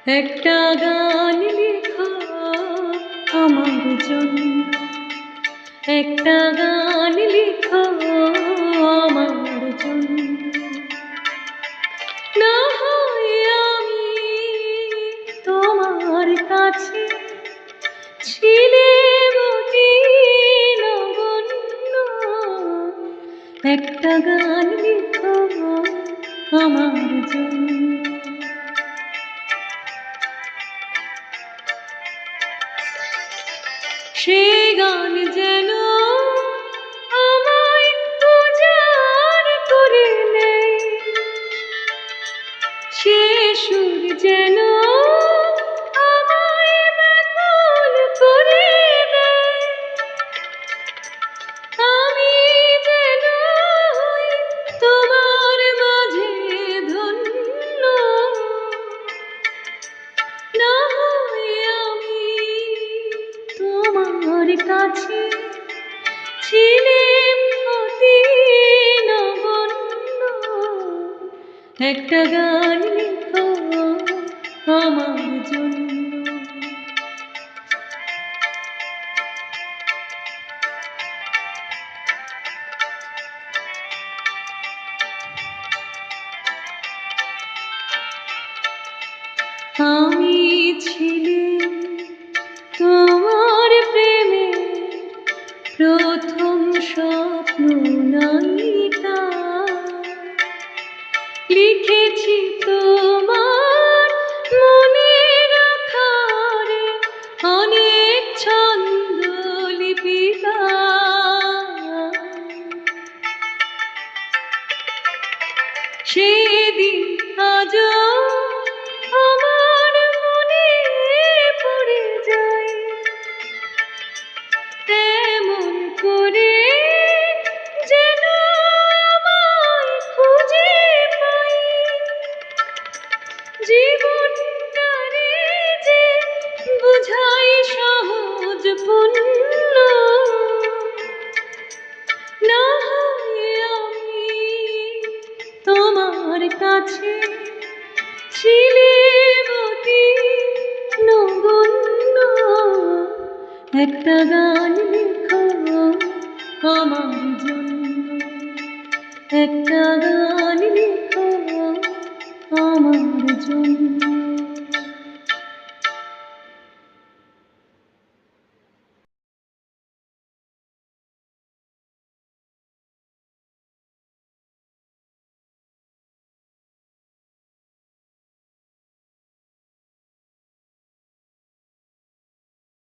একটা গান লিখো আমার জন্য, একটা গান লিখো আমার জন্য। না হয় আমি তোমার কাছে ছিলে অতি নগণ্য, একটা গান লিখো আমার জন্য। সে গান যেন আমায় উজাড় করে নেয়, সে সুর যেন আমায় ব্যাকুল করে দেয়। আমি যেন হই তোমার মাঝে ধন্য, না হয় আমি তোমার কাছে ছিলেম অতি নগণ্য, একটা গান লিখো আমার জন্য। আমি ছিলাম তোমার প্রেমে প্রথম স্বপ্ন নায়িকা, লিখেছি তোমার মনে রাখার অনেক ছন্দ লিপিকা। সেদিন আজও আমার মনে পড়ে যায়, তেমন করে যেন আমায় খুঁজে পাই। জীবনটারে যে বুঝাই সহজ পুণ্য, না হয় আমি তোমার কাছে ছিলেম অতি নগণ্য, একটা গান লিখো আমার জন্য, একটা গান লিখো আমার জন্য।